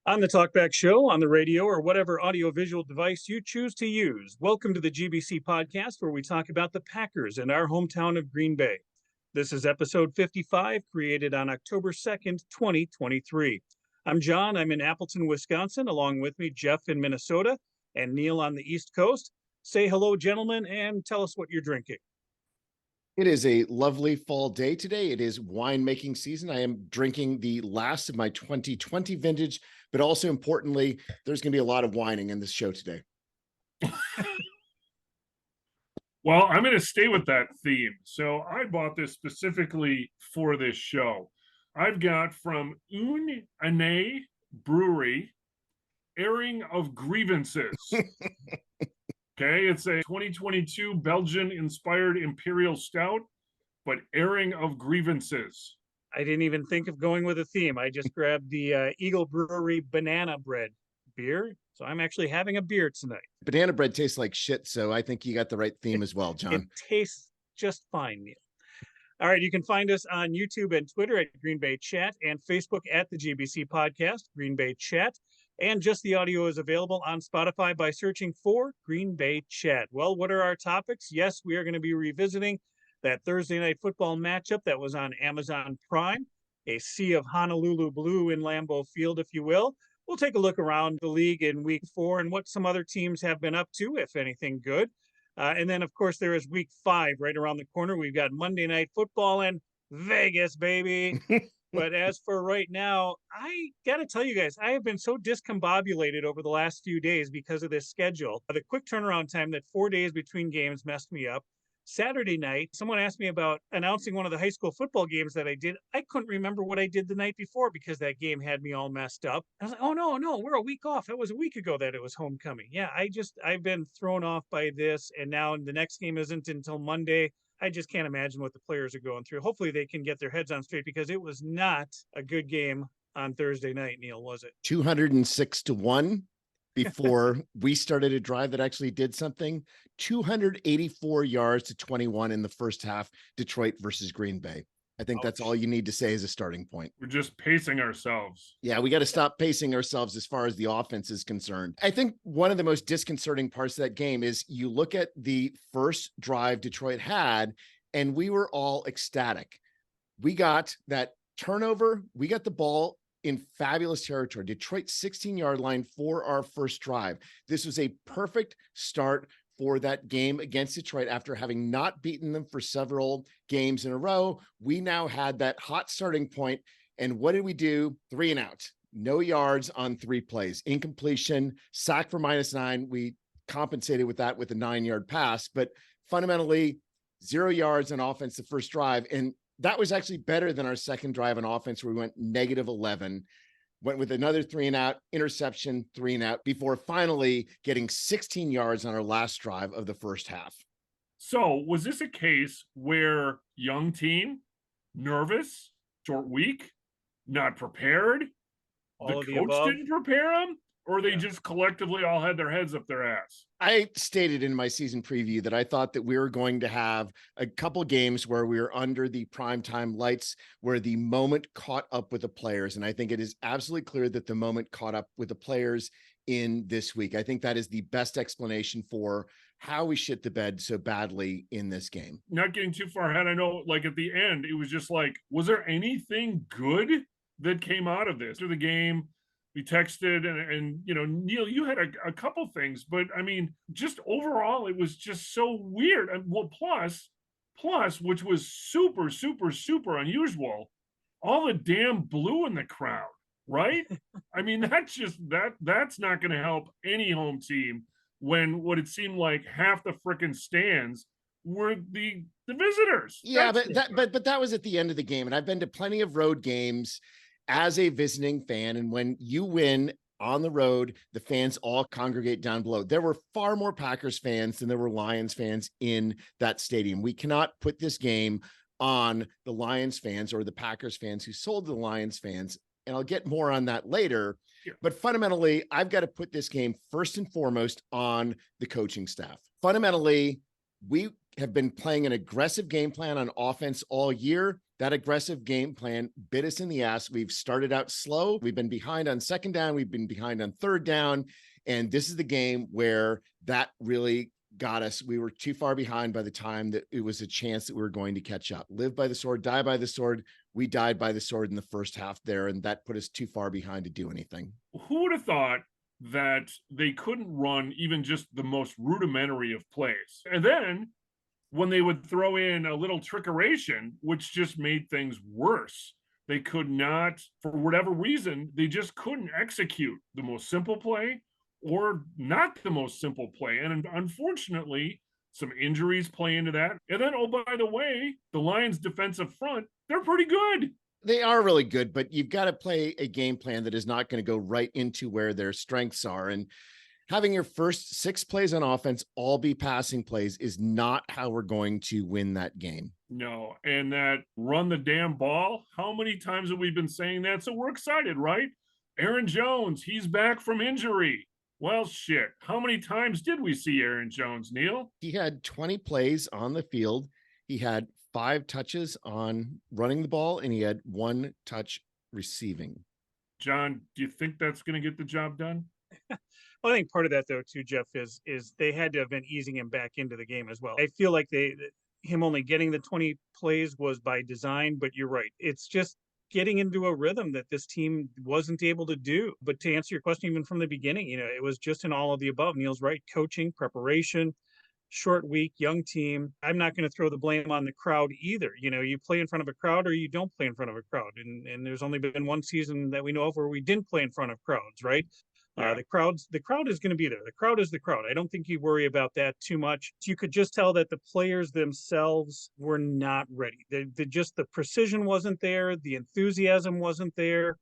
On the Talkback Show, on the radio, or whatever audiovisual device you choose to use. Welcome to the GBC podcast, where we talk about the Packers and our hometown of Green Bay. This is episode 55, created on October 2nd, 2023. I'm John. I'm in Appleton, Wisconsin. Along with me, Jeff in Minnesota and Neil on the East Coast. Say hello, gentlemen, and tell us what you're drinking. It is a lovely fall day today. It is winemaking season. I am drinking the last of my 2020 vintage, but also importantly, there's going to be a lot of whining in this show today. Well, I'm going to stay with that theme. So I bought this specifically for this show. I've got from Une Année Brewery, Airing of Grievances. Okay, it's a 2022 Belgian-inspired Imperial Stout, but Airing of Grievances. I didn't even think of going with a theme. I just grabbed the Eagle Brewery Banana Bread beer. So I'm actually having a beer tonight. Banana bread tastes like shit, so I think you got the right theme as well, John. It tastes just fine, Neil. All right, you can find us on YouTube and Twitter at Green Bay Chat and Facebook at the GBC Podcast, Green Bay Chat. And just the audio is available on Spotify by searching for Green Bay Chat. Well, what are our topics? Yes, we are going to be revisiting that Thursday night football matchup that was on Amazon Prime, a sea of Honolulu blue in Lambeau Field, if you will. We'll take a look around the league in week 4 and what some other teams have been up to, if anything good. And then, of course, there is week 5 right around the corner. We've got Monday Night Football in Vegas, baby. But as for right now, I got to tell you guys, I have been so discombobulated over the last few days because of this schedule. The quick turnaround time that 4 days between games messed me up. Saturday night, someone asked me about announcing one of the high school football games that I did. I couldn't remember what I did the night before because that game had me all messed up. I was like, oh, no, we're a week off. That was a week ago that it was homecoming. Yeah, I've been thrown off by this. And now the next game isn't until Monday. I just can't imagine what the players are going through. Hopefully they can get their heads on straight because it was not a good game on Thursday night, Neil, was it? 206-1 before we started a drive that actually did something. 284 yards to 21 in the first half, Detroit versus Green Bay. I think that's all you need to say as a starting point. We're just pacing ourselves. Yeah, we got to stop pacing ourselves as far as the offense is concerned. I think one of the most disconcerting parts of that game is you look at the first drive Detroit had, and we were all ecstatic. We got that turnover. We got the ball in fabulous territory. Detroit's 16-yard line for our first drive. This was a perfect start for that game against Detroit after having not beaten them for several games in a row. We now had that hot starting point. And what did we do? 3 and out. No yards on 3 plays. Incompletion, sack for -9. We compensated with that with a 9-yard pass, but fundamentally 0 yards on offense the first drive. And that was actually better than our second drive on offense where we went -11. Went with another 3 and out, interception, 3 and out, before finally getting 16 yards on our last drive of the first half. So was this a case where young team, nervous, short week, not prepared, All the of the coach above. didn't prepare them, or they just collectively all had their heads up their ass? I stated in my season preview that I thought that we were going to have a couple games where we were under the primetime lights, where the moment caught up with the players. And I think it is absolutely clear that the moment caught up with the players in this week. I think that is the best explanation for how we shit the bed so badly in this game. Not getting too far ahead, I know, like at the end, it was just like, was there anything good that came out of this? After the game, we texted and you know, Neil, you had a couple things, but I mean, just overall, it was just so weird. And well, plus, which was super, super, super unusual, all the damn blue in the crowd, right? I mean, that's not going to help any home team when what it seemed like half the frickin' stands were the visitors. Yeah, but that was at the end of the game. And I've been to plenty of road games as a visiting fan. And when you win on the road, the fans all congregate down below. There were far more Packers fans than there were Lions fans in that stadium. We cannot put this game on the Lions fans or the Packers fans who sold to the Lions fans. And I'll get more on that later. Sure. But fundamentally, I've got to put this game first and foremost on the coaching staff. Fundamentally, we have been playing an aggressive game plan on offense all year. That aggressive game plan bit us in the ass. We've started out slow. We've been behind on second down. We've been behind on third down. And this is the game where that really got us. We were too far behind by the time that it was a chance that we were going to catch up. Live by the sword, die by the sword. We died by the sword in the first half there, and that put us too far behind to do anything. Who would have thought that they couldn't run even just the most rudimentary of plays? And then when they would throw in a little trickeration, which just made things worse, they could not, for whatever reason, they just couldn't execute the most simple play or not the most simple play. And unfortunately, some injuries play into that. And then, oh, by the way, the Lions defensive front, they're pretty good. They are really good, but you've got to play a game plan that is not going to go right into where their strengths are. And having your first 6 plays on offense all be passing plays is not how we're going to win that game. No, and that run the damn ball, how many times have we been saying that? So we're excited, right? Aaron Jones, he's back from injury. Well, shit, how many times did we see Aaron Jones, Neil? He had 20 plays on the field. He had 5 touches on running the ball, and he had 1 touch receiving. John, do you think that's going to get the job done? Well, I think part of that, though, too, Jeff, is they had to have been easing him back into the game as well. I feel like him only getting the 20 plays was by design, but you're right. It's just getting into a rhythm that this team wasn't able to do. But to answer your question, even from the beginning, it was just an all of the above. Neil's right. Coaching, preparation, short week, young team. I'm not going to throw the blame on the crowd either. You play in front of a crowd or you don't play in front of a crowd. And there's only been one season that we know of where we didn't play in front of crowds, right? Yeah. The crowd is going to be there. The crowd is the crowd. I don't think you worry about that too much. You could just tell that the players themselves were not ready. The precision wasn't there. The enthusiasm wasn't there.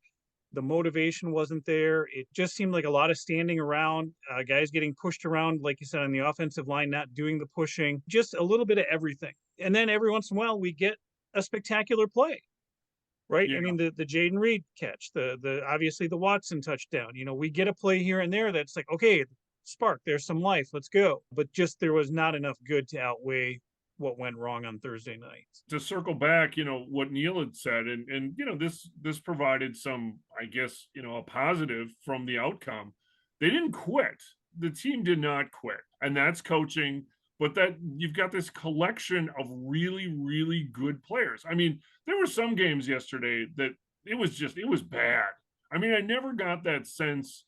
The motivation wasn't there. It just seemed like a lot of standing around, guys getting pushed around, like you said, on the offensive line, not doing the pushing, just a little bit of everything. And then every once in a while, we get a spectacular play. Right. Yeah. I mean, the Jaden Reed catch, the obviously the Watson touchdown, we get a play here and there that's like, okay, spark, there's some life, let's go. But just there was not enough good to outweigh what went wrong on Thursday night. To circle back, what Neil had said, and this provided some, I guess, a positive from the outcome. They didn't quit. The team did not quit. And that's coaching. But that you've got this collection of really, really good players. I mean, there were some games yesterday that it was bad. I mean, I never got that sense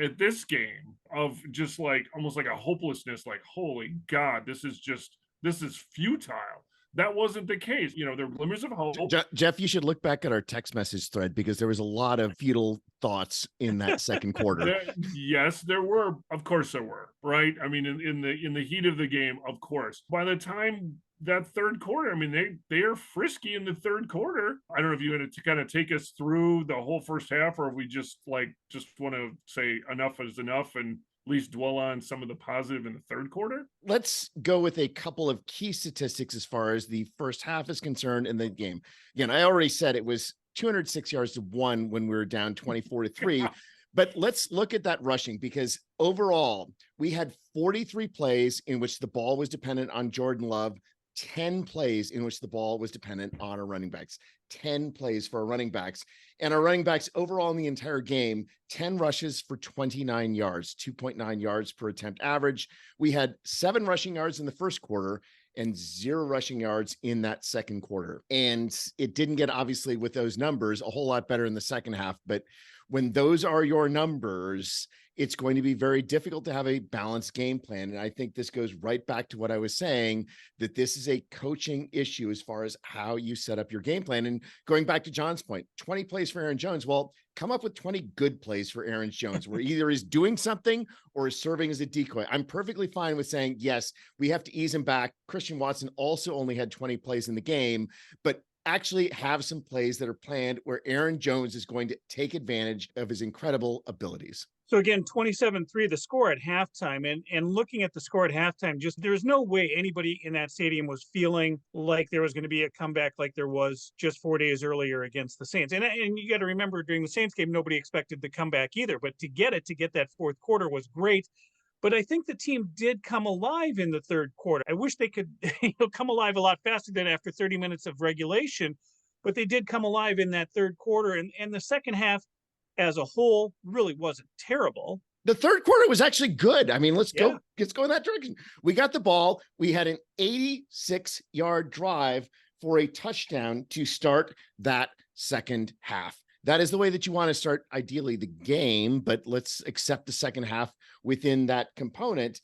at this game of just like almost like a hopelessness, like, holy God, this is futile. That wasn't the case. There were glimmers of hope. Jeff, you should look back at our text message thread because there was a lot of futile thoughts in that second quarter. Yes, there were. Of course there were, right? I mean, in the heat of the game, of course. By the time that third quarter, I mean, they are frisky in the third quarter. I don't know if you want to kind of take us through the whole first half, or if we just want to say enough is enough and at least dwell on some of the positive in the third quarter? Let's go with a couple of key statistics as far as the first half is concerned in the game. Again, I already said it was 206 yards to 1 when we were down 24-3. But let's look at that rushing, because overall we had 43 plays in which the ball was dependent on Jordan Love, 10 plays in which the ball was dependent on our running backs, 10 plays for our running backs. And our running backs overall in the entire game, 10 rushes for 29 yards, 2.9 yards per attempt average. We had 7 rushing yards in the first quarter and 0 rushing yards in that second quarter. And it didn't get, obviously, with those numbers, a whole lot better in the second half. But when those are your numbers, it's going to be very difficult to have a balanced game plan. And I think this goes right back to what I was saying, that this is a coaching issue as far as how you set up your game plan. And going back to John's point, 20 plays for Aaron Jones. Well, come up with 20 good plays for Aaron Jones, where either he's doing something or is serving as a decoy. I'm perfectly fine with saying, yes, we have to ease him back. Christian Watson also only had 20 plays in the game, but actually have some plays that are planned where Aaron Jones is going to take advantage of his incredible abilities. So again, 27-3, the score at halftime, and looking at the score at halftime, just there's no way anybody in that stadium was feeling like there was going to be a comeback like there was just 4 days earlier against the Saints. And you got to remember, during the Saints game, nobody expected the comeback either, but to get that fourth quarter was great. But I think the team did come alive in the third quarter. I wish they could come alive a lot faster than after 30 minutes of regulation. but they did come alive in that third quarter. And the second half as a whole really wasn't terrible. The third quarter was actually good. I mean, let's Yeah. go in that direction. We got the ball. We had an 86-yard drive for a touchdown to start that second half. That is the way that you want to start, ideally, the game, but let's accept the second half within that component.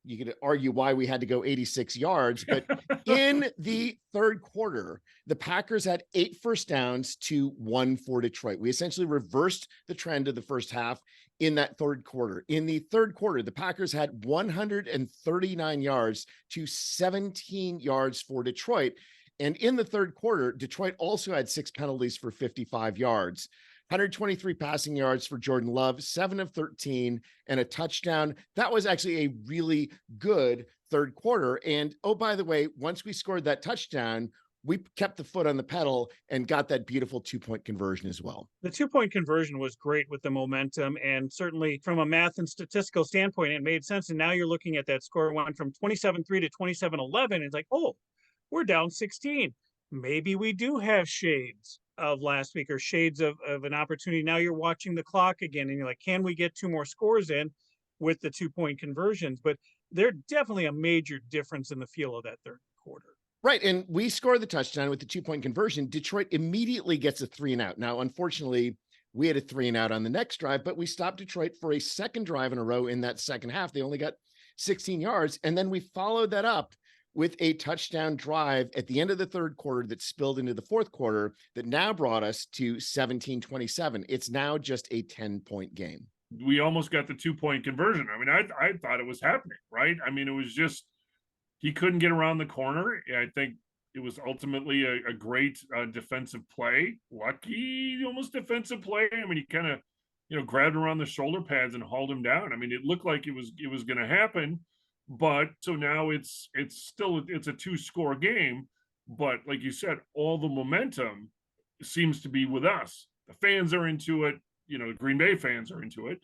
You could argue why we had to go 86 yards, but in the third quarter, the Packers had 8 first downs to 1 for Detroit. We essentially reversed the trend of the first half in that third quarter. In the third quarter, the Packers had 139 yards to 17 yards for Detroit. And in the third quarter, Detroit also had 6 penalties for 55 yards. 123 passing yards for Jordan Love, 7 of 13, and a touchdown. That was actually a really good third quarter. And oh, by the way, once we scored that touchdown, we kept the foot on the pedal and got that beautiful 2-point conversion as well. The 2-point conversion was great with the momentum. And certainly from a math and statistical standpoint, it made sense. And now you're looking at that score went from 27-3 to 27-11. It's like, oh, we're down 16. Maybe we do have shades of last week or shades of an opportunity. Now you're watching the clock again and you're like, can we get 2 more scores in with the 2-point conversions? But they're definitely a major difference in the feel of that third quarter. Right. And we scored the touchdown with the 2-point conversion. Detroit immediately gets a 3-and-out. Now, unfortunately, we had a 3-and-out on the next drive, but we stopped Detroit for a second drive in a row in that second half. They only got 16 yards. And then we followed that up with a touchdown drive at the end of the third quarter that spilled into the fourth quarter that now brought us to 17-27. It's now just a 10-point game. We almost got the 2-point conversion. I mean, I thought it was happening, right? I mean, it was just, he couldn't get around the corner. I think it was ultimately a great defensive play. Lucky, almost defensive play. I mean, he kind of, grabbed around the shoulder pads and hauled him down. I mean, it looked like it was going to happen. But so now it's still a 2-score game, but like you said, all the momentum seems to be with us. The fans are into it, Green Bay fans are into it.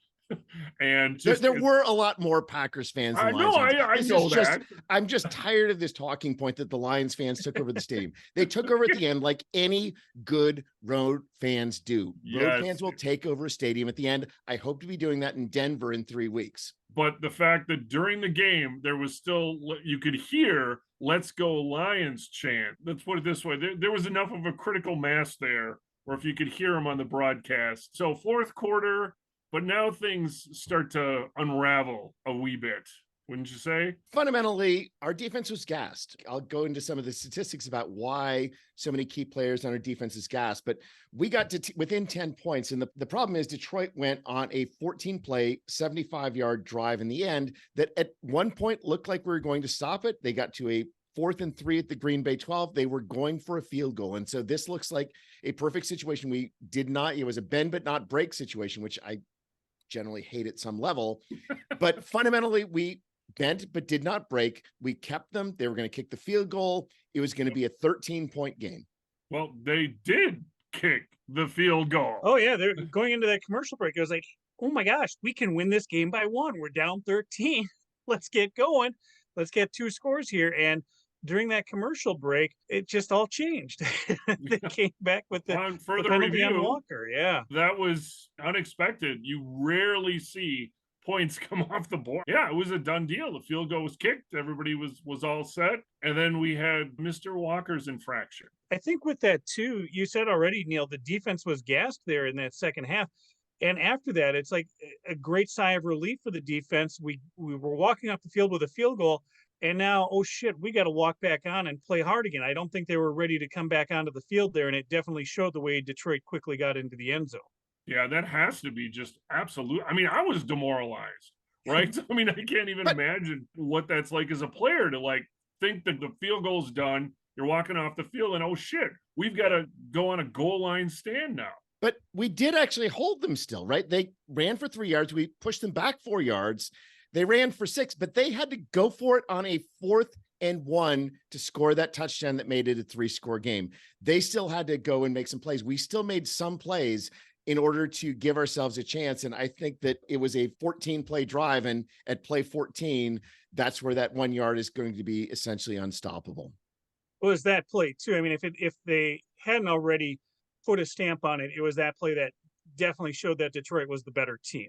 And there were a lot more Packers fans than Lions fans. I know that. I'm just tired of this talking point that the Lions fans took over the stadium. They took over at the end like any good road fans do. Yes. Road fans will take over a stadium at the end. I hope to be doing that in Denver in 3 weeks. But the fact that during the game, there was still, you could hear, "Let's go Lions" chant. Let's put it this way. There was enough of a critical mass there, or if you could hear them on the broadcast. So fourth quarter, but now things start to unravel a wee bit, wouldn't you say? Fundamentally, our defense was gassed. I'll go into some of the statistics about why so many key players on our defense is gassed, but we got to within 10 points. And the problem is Detroit went on a 14-play, 75-yard drive in the end that at one point looked like we were going to stop it. They got to a 4th and 3 at the Green Bay 12. They were going for a field goal. And so this looks like a perfect situation. We did not, it was a bend but not break situation, which I generally hate at some level, but fundamentally we bent but did not break. We kept them. They were going to kick the field goal. It was going to be a 13-point game. Well, they did kick the field goal. Oh yeah, they're going into that commercial break. It was like, oh my gosh, we can win this game by 1. We're down 13. Let's get going. Let's get 2 scores here. And during that commercial break, it just all changed. They came back with the penalty review on Walker. Yeah, that was unexpected. You rarely see points come off the board. Yeah, it was a done deal. The field goal was kicked. Everybody was all set. And then we had Mr. Walker's infraction. I think with that too, you said already, Neil, the defense was gassed there in that second half. And after that, it's like a great sigh of relief for the defense. We were walking off the field with a field goal. And now, oh shit, we got to walk back on and play hard again. I don't think they were ready to come back onto the field there. And it definitely showed the way Detroit quickly got into the end zone. Yeah, that has to be just absolute. I mean, I was demoralized, right? I mean, I can't even imagine what that's like as a player to like think that the field goal's done. You're walking off the field and oh shit, we've got to go on a goal line stand now. But we did actually hold them still, right? They ran for 3 yards. We pushed them back 4 yards. They ran for 6, but they had to go for it on a 4th and 1 to score that touchdown that made it a 3-score game. They still had to go and make some plays. We still made some plays in order to give ourselves a chance. And I think that it was a 14-play drive. And at play 14, that's where that 1 yard is going to be essentially unstoppable. Was that play too? I mean, if they hadn't already put a stamp on it, it was that play that definitely showed that Detroit was the better team.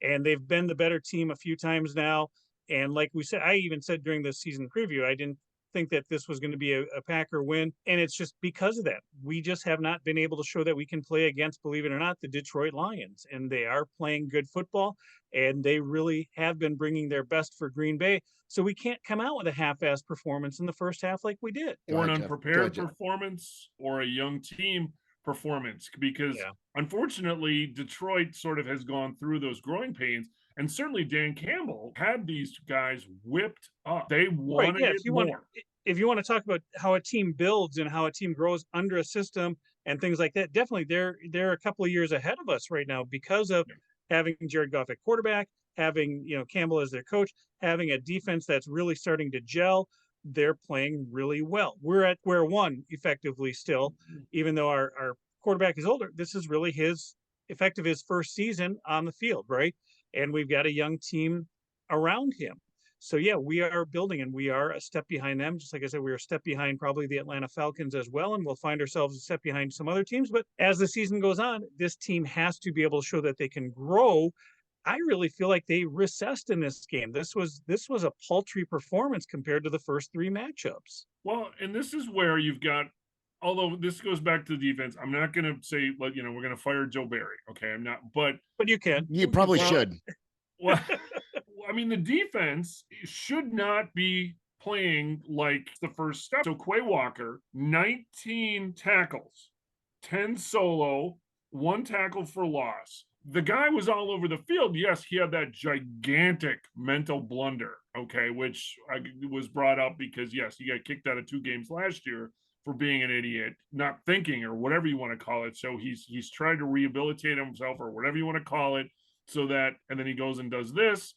And they've been the better team a few times now. And like we said, I even said during the season preview, I didn't think that this was going to be a Packer win. And it's just because of that. We just have not been able to show that we can play against, believe it or not, the Detroit Lions. And they are playing good football, and they really have been bringing their best for Green Bay. So we can't come out with a half-assed performance in the first half like we did. Or an unprepared performance, or a young team performance, because unfortunately Detroit sort of has gone through those growing pains, and certainly Dan Campbell had these guys whipped up. They wanted it more. If you want to talk about how a team builds and how a team grows under a system and things like that, definitely they're a couple of years ahead of us right now because of having Jared Goff at quarterback, having Campbell as their coach, having a defense that's really starting to gel. They're playing really well. We're at square one effectively still, even though our quarterback is older. This is really his first season on the field, right? And we've got a young team around him. So yeah, we are building, and we are a step behind them. Just like I said, we're a step behind probably the Atlanta Falcons as well, and we'll find ourselves a step behind some other teams. But as the season goes on, this team has to be able to show that they can grow. I really feel like they recessed in this game. This was a paltry performance compared to the first three matchups. Well, and this is where you've got, although this goes back to the defense, I'm not going to say, we're going to fire Joe Barry. Okay, I'm not, but you can. You probably should. Well, I mean, the defense should not be playing like the first step. So Quay Walker, 19 tackles, 10 solo, 1 tackle for loss. The guy was all over the field. Yes, he had that gigantic mental blunder, okay, which was brought up because, yes, he got kicked out of 2 games last year for being an idiot, not thinking, or whatever you want to call it. So he's trying to rehabilitate himself, or whatever you want to call it, so that, and then he goes and does this.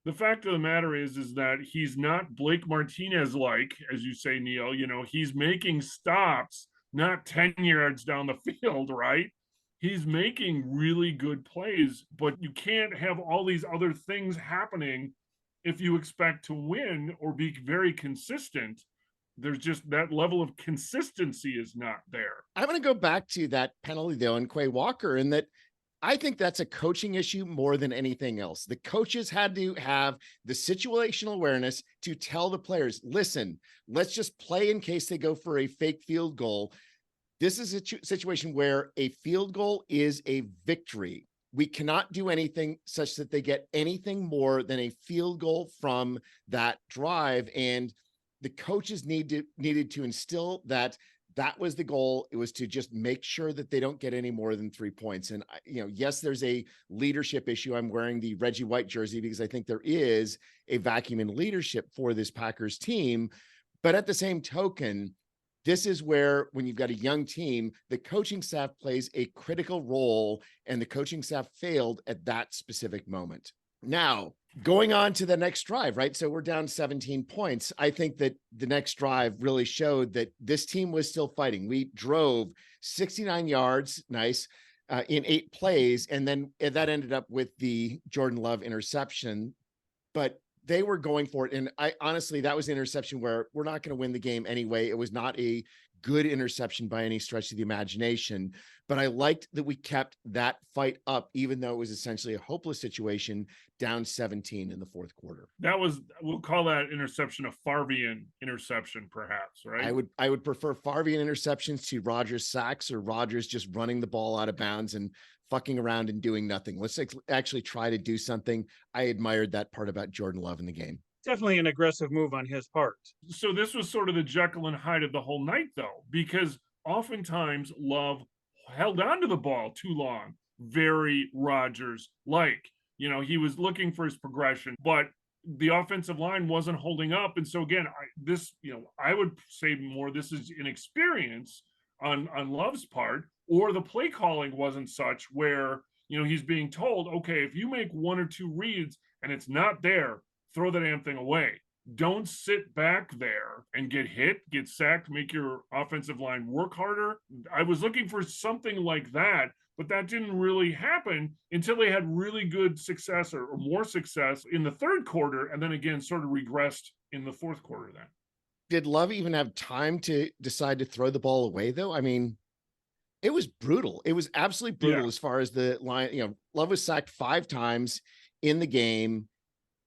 The fact of the matter is that he's not Blake Martinez-like, as you say, Neil. He's making stops, not 10 yards down the field, right? He's making really good plays, but you can't have all these other things happening if you expect to win or be very consistent. There's just that level of consistency is not there. I want to go back to that penalty, though, in Quay Walker, and that I think that's a coaching issue more than anything else. The coaches had to have the situational awareness to tell the players, listen, let's just play in case they go for a fake field goal. This is a situation where a field goal is a victory. We cannot do anything such that they get anything more than a field goal from that drive. And the coaches needed to instill that was the goal. It was to just make sure that they don't get any more than 3 points. And, yes, there's a leadership issue. I'm wearing the Reggie White jersey because I think there is a vacuum in leadership for this Packers team. But at the same token, this is where, when you've got a young team, the coaching staff plays a critical role, and the coaching staff failed at that specific moment. Now, going on to the next drive, right? So we're down 17 points. I think that the next drive really showed that this team was still fighting. We drove 69 yards, nice, in 8 plays, and then that ended up with the Jordan Love interception. But they were going for it. And honestly, that was an interception where we're not going to win the game anyway. It was not a good interception by any stretch of the imagination, but I liked that we kept that fight up, even though it was essentially a hopeless situation, down 17 in the fourth quarter. That was, we'll call that interception a Favrean interception, perhaps, right? I would prefer Favrean interceptions to Rodgers sacks, or Rodgers just running the ball out of bounds and fucking around and doing nothing. Let's actually try to do something. I admired that part about Jordan Love in the game. Definitely an aggressive move on his part. So this was sort of the Jekyll and Hyde of the whole night, though, because oftentimes Love held onto the ball too long, very Rodgers-like. He was looking for his progression, but the offensive line wasn't holding up. And so again, I would say more this is inexperience on Love's part, or the play calling wasn't such where, he's being told, okay, if you make 1 or 2 reads and it's not there, throw the damn thing away. Don't sit back there and get hit, get sacked, make your offensive line work harder. I was looking for something like that, but that didn't really happen until they had really good success or more success in the third quarter, and then again sort of regressed in the fourth quarter then. Did Love even have time to decide to throw the ball away, though? I mean, it was brutal. It was absolutely brutal as far as the line. Love was sacked 5 times in the game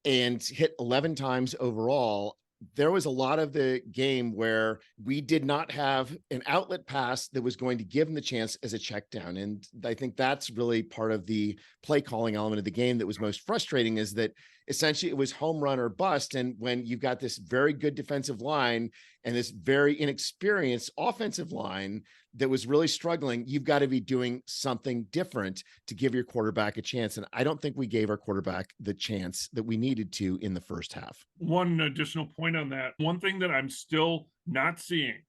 and hit 11 times overall. There was a lot of the game where we did not have an outlet pass that was going to give him the chance as a check down. And I think that's really part of the play calling element of the game that was most frustrating, is that essentially it was home run or bust. And when you've got this very good defensive line and this very inexperienced offensive line that was really struggling, you've got to be doing something different to give your quarterback a chance. And I don't think we gave our quarterback the chance that we needed to in the first half. One additional point on that. One thing that I'm still not seeing,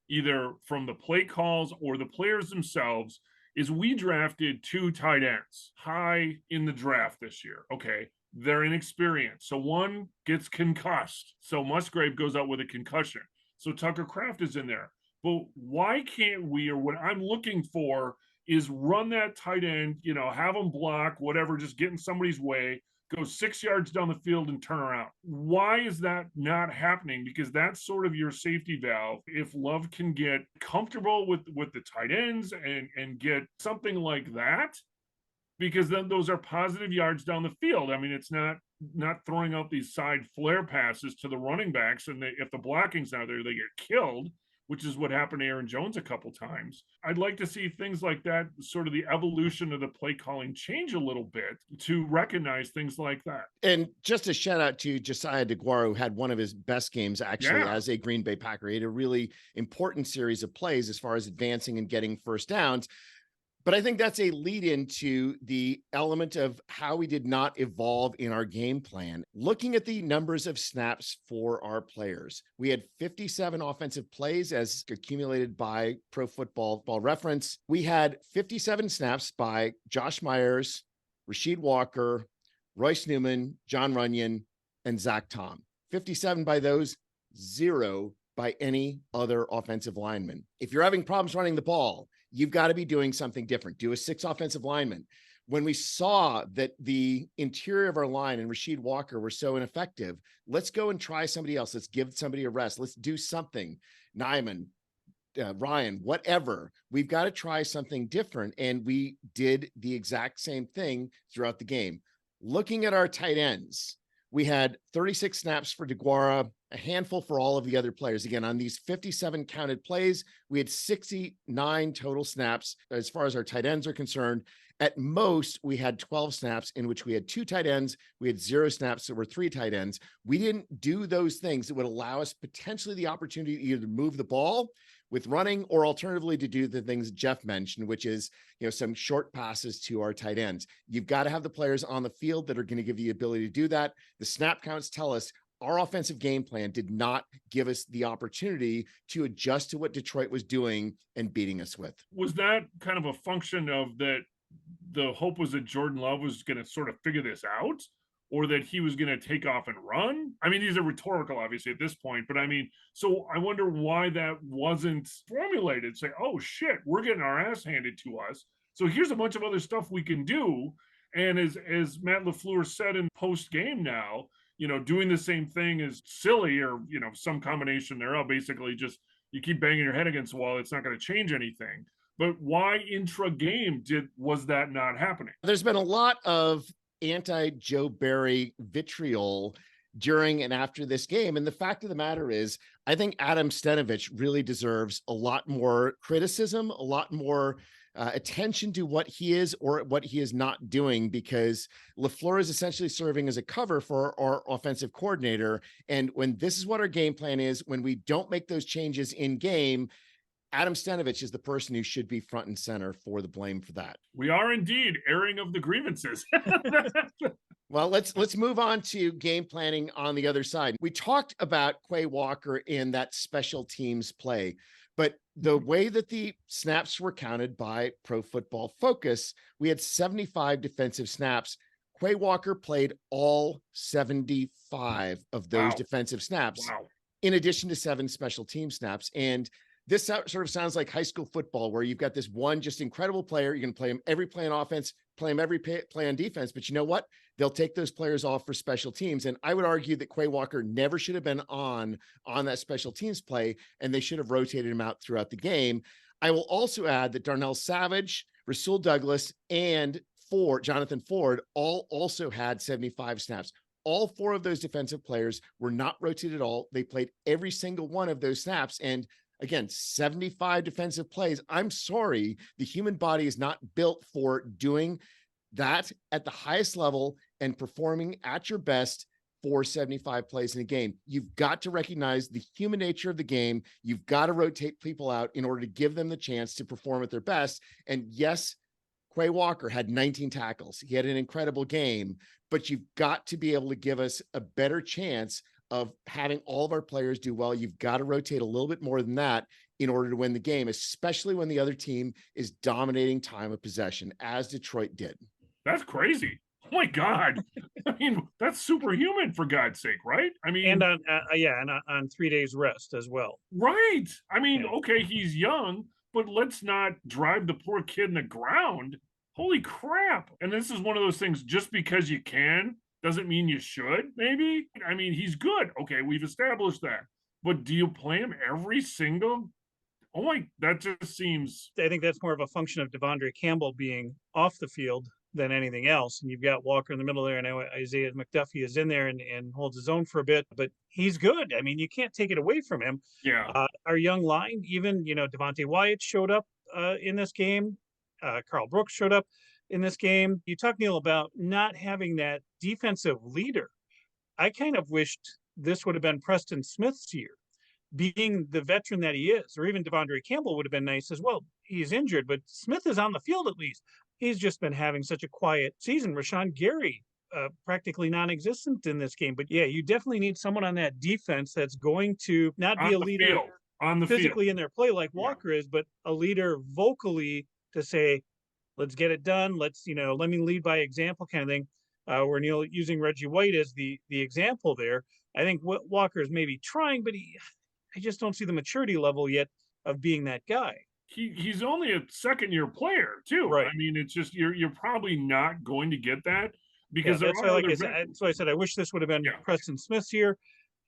either from the play calls or the players themselves, is we drafted 2 tight ends high in the draft this year. Okay. They're inexperienced. So one gets concussed. So Musgrave goes out with a concussion. So Tucker Kraft is in there. But why can't we, or what I'm looking for is run that tight end, have them block, whatever, just get in somebody's way, go 6 yards down the field and turn around. Why is that not happening? Because that's sort of your safety valve. If Love can get comfortable with the tight ends and get something like that, because then those are positive yards down the field. I mean, it's not throwing out these side flare passes to the running backs, and if the blocking's not there, they get killed, which is what happened to Aaron Jones a couple times. I'd like to see things like that, sort of the evolution of the play calling, change a little bit to recognize things like that. And just a shout out to Josiah DeGuara, who had one of his best games actually as a Green Bay Packer. He had a really important series of plays as far as advancing and getting first downs. But I think that's a lead into the element of how we did not evolve in our game plan. Looking at the numbers of snaps for our players, we had 57 offensive plays as accumulated by Pro Football Reference. We had 57 snaps by Josh Myers, Rasheed Walker, Royce Newman, John Runyon, and Zach Tom. 57 by those, 0 by any other offensive lineman. If you're having problems running the ball, you've got to be doing something different. Do a 6 offensive linemen. When we saw that the interior of our line and Rasheed Walker were so ineffective, let's go and try somebody else. Let's give somebody a rest. Let's do something. Nyman, Ryan, whatever. We've got to try something different. And we did the exact same thing throughout the game. Looking at our tight ends, we had 36 snaps for DeGuara, a handful for all of the other players. Again, on these 57 counted plays, we had 69 total snaps as far as our tight ends are concerned. At most, we had 12 snaps in which we had 2 tight ends. We had 0 snaps that were 3 tight ends. We didn't do those things that would allow us potentially the opportunity to either move the ball with running or alternatively to do the things Jeff mentioned, which is, some short passes to our tight ends. You've got to have the players on the field that are going to give you the ability to do that. The snap counts tell us our offensive game plan did not give us the opportunity to adjust to what Detroit was doing and beating us with. Was that kind of a function of that the hope was that Jordan Love was going to sort of figure this out, or that he was going to take off and run? I mean, these are rhetorical, obviously, at this point, but I mean, so I wonder why that wasn't formulated. Say, oh shit, we're getting our ass handed to us. So here's a bunch of other stuff we can do. And as Matt LaFleur said in post game now, doing the same thing is silly, or, some combination thereof. Basically, just you keep banging your head against the wall. It's not going to change anything. But why intra game was that not happening? There's been a lot of anti-Joe Barry vitriol during and after this game. And the fact of the matter is, I think Adam Stenavich really deserves a lot more criticism, a lot more attention to what he is or what he is not doing, because LaFleur is essentially serving as a cover for our offensive coordinator. And when this is what our game plan is, when we don't make those changes in game, Adam Stenavich is the person who should be front and center for the blame for that. We are indeed airing of the grievances. Well, let's move on to game planning on the other side. We talked about Quay Walker in that special teams play, but the way that the snaps were counted by Pro Football Focus, we had 75 defensive snaps. Quay Walker played all 75 of those defensive snaps, in addition to 7 special team snaps. And this sort of sounds like high school football, where you've got this one just incredible player. You're going to play him every play on offense, play them every play on defense, but you know what? They'll take those players off for special teams. And I would argue that Quay Walker never should have been on that special teams play, and they should have rotated him out throughout the game. I will also add that Darnell Savage, Rasul Douglas, and Jonathan Ford all also had 75 snaps. All 4 of those defensive players were not rotated at all. They played every single one of those snaps. And again, 75 defensive plays. I'm sorry, the human body is not built for doing that at the highest level and performing at your best for 75 plays in a game. You've got to recognize the human nature of the game. You've got to rotate people out in order to give them the chance to perform at their best. And yes, Quay Walker had 19 tackles. He had an incredible game, but you've got to be able to give us a better chance of having all of our players do well. You've got to rotate a little bit more than that in order to win the game, especially when the other team is dominating time of possession, as Detroit did. That's crazy. Oh my God. I mean, that's superhuman, for God's sake, right? I mean, and on 3 days rest as well. Right. I mean, okay, he's young, but let's not drive the poor kid in the ground. Holy crap. And this is one of those things, just because you can doesn't mean you should, maybe. I mean, he's good. Okay, we've established that. But do you play him every single? Oh my, that just seems. I think that's more of a function of Devondre Campbell being off the field than anything else. And you've got Walker in the middle there, and Isaiah McDuffie is in there and holds his own for a bit, but he's good. I mean, you can't take it away from him. Yeah. Our young line, even, Devontae Wyatt showed up in this game. Carl Brooks showed up in this game. You talk, Neil, about not having that defensive leader. I kind of wished this would have been Preston Smith's year, being the veteran that he is, or even Devondre Campbell would have been nice as well. He's injured, but Smith is on the field at least. He's just been having such a quiet season. Rashawn Gary, practically non-existent in this game. But yeah, you definitely need someone on that defense that's going to not be a leader on the physically field in their play like Walker is, but a leader vocally to say, let's get it done. Let's, let me lead by example kind of thing. Where Neil using Reggie White as the example there. I think Walker is maybe trying, but I just don't see the maturity level yet of being that guy. He's only a second-year player too. Right. I mean, it's just you're probably not going to get that because that's why, that's why I said I wish this would have been Preston Smith's year.